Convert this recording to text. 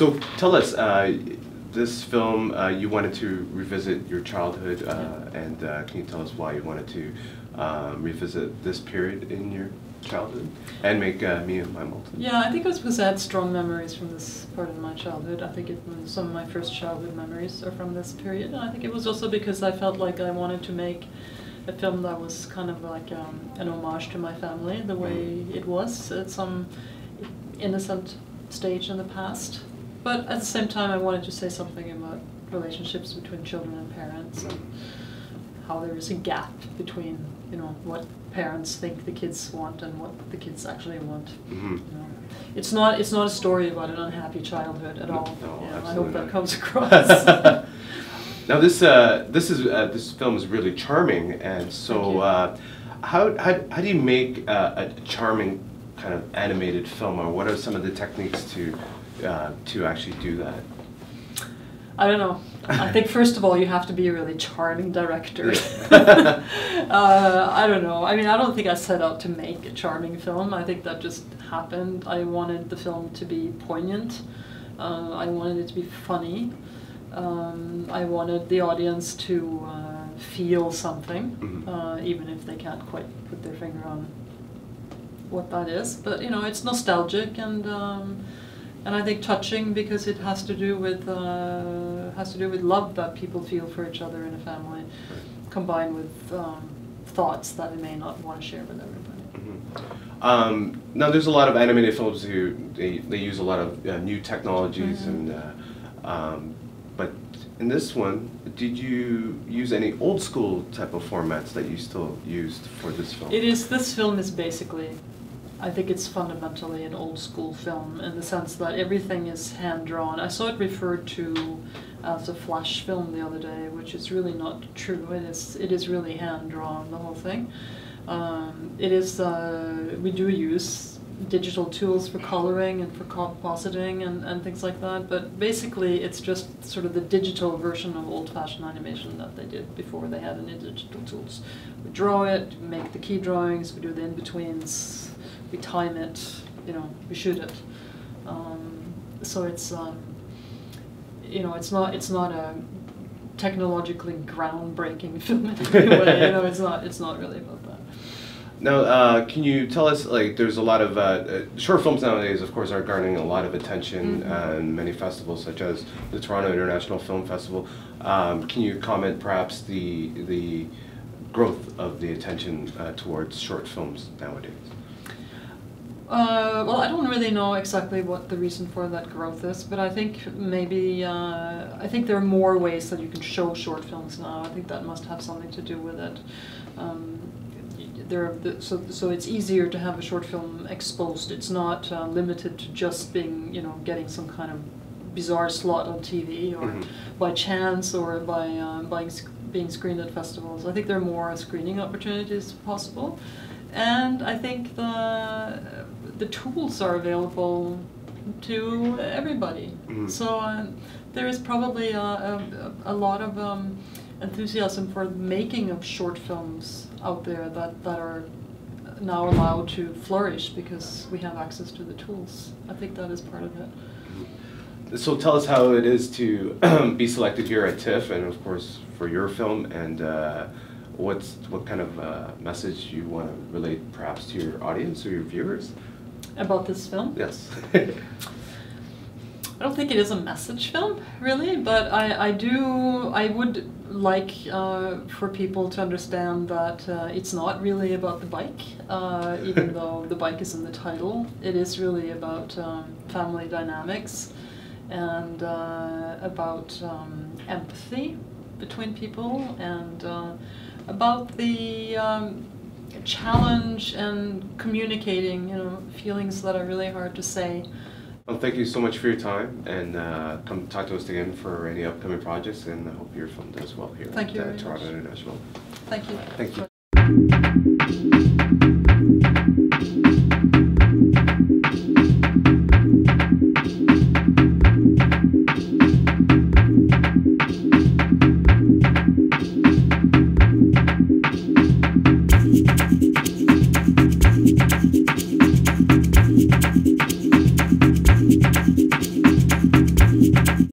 So tell us, this film, you wanted to revisit your childhood, and can you tell us why you wanted to revisit this period in your childhood and make Me and My Moulton? Yeah, I think it was because I had strong memories from this part of my childhood. I think some of my first childhood memories are from this period. And I think it was also because I felt like I wanted to make a film that was kind of like an homage to my family, the way it was at some innocent stage in the past. But at the same time, I wanted to say something about relationships between children and parents, and how there is a gap between, you know, what parents think the kids want and what the kids actually want. Mm-hmm. You know, it's not a story about an unhappy childhood at all. No, yeah, absolutely I hope that not. comes across. Now this film is really charming, and so how do you make a charming kind of animated film, or what are some of the techniques to actually do that? I don't know. I think first of all you have to be a really charming director. I don't know. I mean, I don't think I set out to make a charming film. I think that just happened. I wanted the film to be poignant. I wanted it to be funny. I wanted the audience to feel something, even if they can't quite put their finger on what that is. But you know, it's nostalgic and I think touching because it has to do with love that people feel for each other in a family, combined with thoughts that they may not want to share with everybody. Mm-hmm. Now, there's a lot of animated films who they use a lot of new technologies, but in this one, did you use any old school type of formats that you still used for this film? This film is basically, I think it's fundamentally an old school film in the sense that everything is hand-drawn. I saw it referred to as a flash film the other day, which is really not true. It is really hand-drawn, the whole thing. We do use digital tools for coloring and for compositing and things like that, but basically it's just sort of the digital version of old-fashioned animation that they did before they had any digital tools. We draw it, make the key drawings, we do the in-betweens, we time it, you know, we shoot it. So it's, you know, it's not a technologically groundbreaking film in any way. You know, it's not really about that. Now, can you tell us, like, there's a lot of short films nowadays, of course, are garnering a lot of attention in many festivals, such as the Toronto International Film Festival. Can you comment, perhaps, the growth of the attention towards short films nowadays? Well, I don't really know exactly what the reason for that growth is, but I think maybe I think there are more ways that you can show short films now. I think that must have something to do with it. So it's easier to have a short film exposed. It's not limited to just being, you know, getting some kind of bizarre slot on TV or by chance or by being screened at festivals. I think there are more screening opportunities possible, and I think the tools are available to everybody. So there is probably a lot of enthusiasm for making of short films out there that are now allowed to flourish because we have access to the tools. I think that is part of it. So tell us how it is to be selected here at TIFF, and of course for your film, and what kind of message you want to relate perhaps to your audience or your viewers? About this film? Yes. I don't think it is a message film, really, but I would like for people to understand that it's not really about the bike, even though the bike is in the title. It is really about family dynamics and about empathy between people, and about the challenge and communicating, feelings that are really hard to say. Well, thank you so much for your time, and come talk to us again for any upcoming projects, and I hope your film does well here Thank you at very Toronto much. International. Thank you. Thank you.